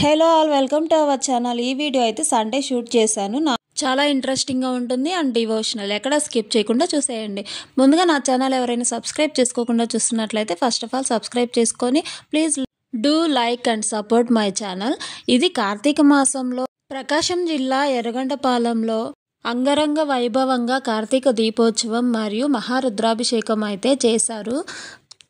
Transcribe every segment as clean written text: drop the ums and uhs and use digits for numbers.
Hello all welcome to our channel. ఈ video అయితే Sunday shoot చేశాను. చాలా ఇంట్రెస్టింగ్గా ఉంటుంది అండ్ డివోషనల్. ఎక్కడ స్కిప్ చేయకుండా చూసేయండి. ముందుగా నా ఛానల్ ఎవరైనా సబ్స్క్రైబ్ చేసుకోకుండా చూస్తున్నట్లయితే ఫస్ట్ ఆఫ్ ఆల్ సబ్స్క్రైబ్ చేసుకొని please do like and support my channel. ఇది కార్తీక మాసంలో ప్రకాశం జిల్లా ఎర్రగొండపాలెంలో అంగరంగ వైభవంగా కార్తీక దీపోత్సవం మరియు మహారుద్రాభిషేకం అయితే చేశారు.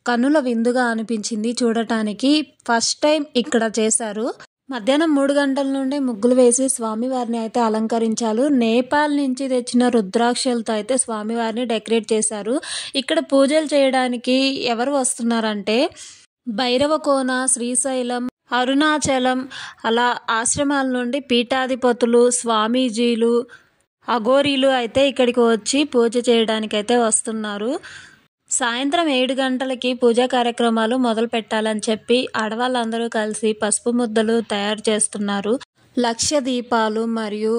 కన్నుల విందుగా అనిపించింది చూడటానికి. ఫస్ట్ టైం ఇక్కడ చేశారు. మధ్యాహ్నం 3 గంటల నుండి ముగ్గులు వేసి స్వామివారిని అయితే అలంకరించారు. నేపాల్ నుంచి తెచ్చిన రుద్రాక్షలతో అయితే స్వామివారిని డెకరేట్ చేశారు. ఇక్కడ పూజలు చేయడానికి ఎవరు వస్తున్నారంటే భైరవకోన, శ్రీశైలం, అరుణాచలం అలా ఆశ్రమాల నుండి పీఠాధిపతులు, స్వామీజీలు, అఘోరీలు అయితే ఇక్కడికి వచ్చి పూజ చేయడానికి అయితే వస్తున్నారు. సాయంత్రం 7 గంటలకి పూజా కార్యక్రమాలు మొదలు పెట్టాలని చెప్పి ఆడవాళ్ళందరూ కలిసి పసుపు ముద్దలు తయారు చేస్తున్నారు. లక్ష దీపాలు మరియు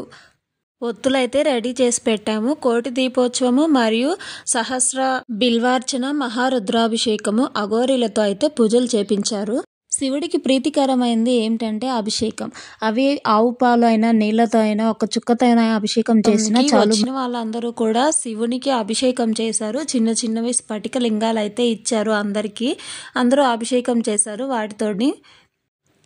ఒత్తులైతే రెడీ చేసి పెట్టాము. కోటి దీపోత్సవము మరియు సహస్ర బిల్వార్చన, మహారుద్రాభిషేకము అఘోరీలతో అయితే పూజలు చేపించారు. శివుడికి ప్రీతికరమైంది ఏమిటంటే అభిషేకం. అవి ఆవు పాలు అయినా నీళ్లతో అయినా ఒక చుక్కతో అయినా అభిషేకం చేసిన చాలు. వచ్చిన వాళ్ళందరూ కూడా శివునికి అభిషేకం చేశారు. చిన్న చిన్నవి స్ఫటిక లింగాలు అయితే ఇచ్చారు అందరికీ. అందరూ అభిషేకం చేశారు వాటితోని.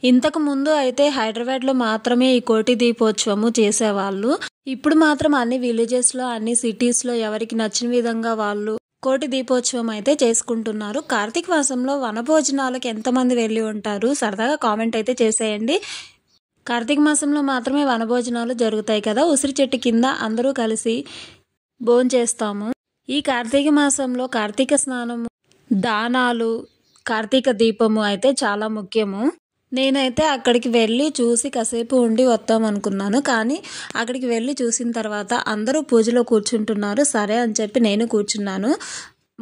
ఇంతకు ముందు అయితే హైదరాబాద్లో మాత్రమే ఈ కోటి దీపోత్సవము చేసేవాళ్ళు. ఇప్పుడు మాత్రం అన్ని విలేజెస్లో, అన్ని సిటీస్లో ఎవరికి నచ్చిన విధంగా వాళ్ళు కోటి దీపోత్సవం అయితే చేసుకుంటున్నారు. కార్తీక మాసంలో వనభోజనాలకు ఎంతమంది వెళ్ళి ఉంటారు? సరదాగా కామెంట్ అయితే చేసేయండి. కార్తీక మాసంలో మాత్రమే వనభోజనాలు జరుగుతాయి కదా. ఉసిరి చెట్టు కింద అందరూ కలిసి భోంచేస్తాము. ఈ కార్తీక మాసంలో కార్తీక స్నానము, దానాలు, కార్తీక దీపము అయితే చాలా ముఖ్యము. నేనైతే అక్కడికి వెళ్ళి చూసి కాసేపు ఉండి వద్దాం అనుకున్నాను. కానీ అక్కడికి వెళ్ళి చూసిన తర్వాత అందరూ పూజలో కూర్చుంటున్నారు. సరే అని చెప్పి నేను కూర్చున్నాను.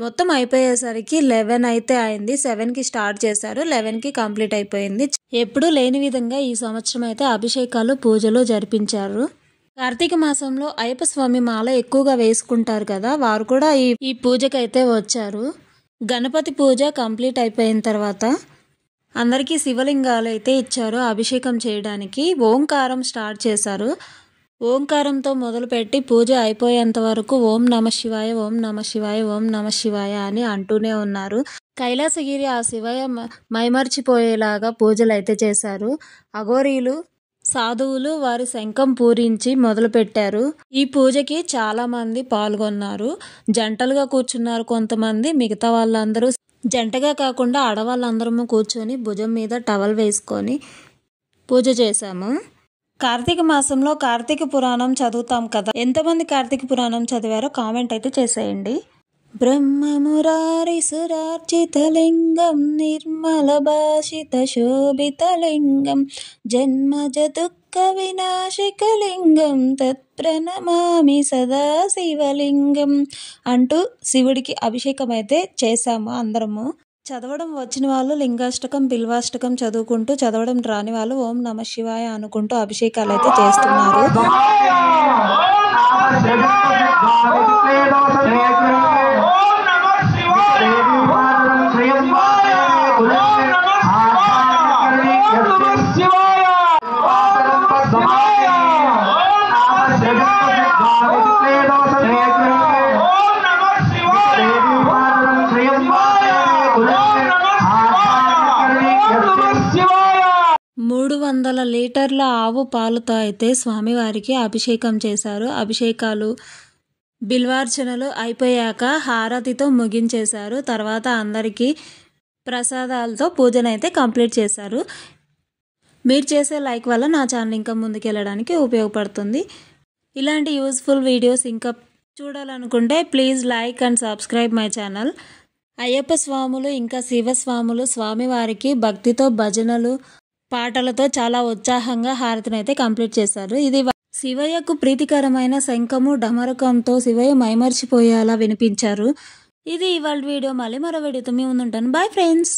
మొత్తం అయిపోయేసరికి 11 అయితే అయింది. 7కి స్టార్ట్ చేశారు, 11కి కంప్లీట్ అయిపోయింది. ఎప్పుడూ లేని విధంగా ఈ సంవత్సరం అయితే అభిషేకాలు, పూజలు జరిపించారు. కార్తీక మాసంలో అయ్యప్ప స్వామి మాల ఎక్కువగా వేసుకుంటారు కదా, వారు కూడా ఈ పూజకైతే వచ్చారు. గణపతి పూజ కంప్లీట్ అయిపోయిన తర్వాత అందరికీ శివలింగాలు అయితే ఇచ్చారు అభిషేకం చేయడానికి. ఓంకారం స్టార్ట్ చేశారు. ఓంకారంతో మొదలుపెట్టి పూజ అయిపోయేంత వరకు ఓం నమ శివాయ, ఓం నమ శివాయ, ఓం నమ శివాయ అని అంటూనే ఉన్నారు. కైలాసగిరి ఆ శివయ్య మైమర్చిపోయేలాగా పూజలు అయితే చేశారు. అఘోరీలు, సాధువులు వారి శంఖం పూరించి మొదలుపెట్టారు. ఈ పూజకి చాలా మంది పాల్గొన్నారు. జంటలుగా కూర్చున్నారు కొంతమంది. మిగతా వాళ్ళందరూ జంటగా కాకుండా ఆడవాళ్ళందరము కూర్చొని భుజం మీద టవల్ వేసుకొని పూజ చేశాము. కార్తీక మాసంలో కార్తీక పురాణం చదువుతాం కదా. ఎంతమంది కార్తీక పురాణం చదివారో కామెంట్ అయితే చేసేయండి. బ్రహ్మమురారి సురార్చితలింగం, నిర్మల భాషిత శోభితలింగం, జన్మజ దుఃఖ వినాశికలింగం, తత్ప్రణమామి సదా శివలింగం అంటూ శివుడికి అభిషేకం అయితే చేశాము అందరము. చదవడం వచ్చిన వాళ్ళు లింగాష్టకం, బిల్వాష్టకం చదువుకుంటూ, చదవడం రాని వాళ్ళు ఓం నమ శివాయ అనుకుంటూ అభిషేకాలు అయితే చేస్తున్నారు. మూడు 300 లీటర్ల ఆవు పాలతో అయితే స్వామివారికి అభిషేకం చేశారు. అభిషేకాలు, బిల్వార్చనలు అయిపోయాక హారతితో ముగించేశారు. తర్వాత అందరికీ ప్రసాదాలతో పూజనైతే కంప్లీట్ చేశారు. మీరు చేసే లైక్ వల్ల నా ఛానల్ ఇంకా ముందుకెళ్ళడానికి ఉపయోగపడుతుంది. ఇలాంటి యూస్ఫుల్ వీడియోస్ ఇంకా చూడాలనుకుంటే please like and subscribe my channel. Ayyappa స్వాములు ఇంకా శివస్వాములు స్వామివారికి భక్తితో భజనలు, పాటలతో చాలా ఉత్సాహంగా హారతిని అయితే కంప్లీట్ చేశారు. ఇది శివయ్యకు ప్రీతికరమైన శంఖము, డమరకంతో శివయ్య మైమర్చిపోయేలా వినిపించారు. ఇది ఇవాళ వీడియో. మళ్ళీ మరో వీడియోతో మీ ముందుంటాను. Bye friends.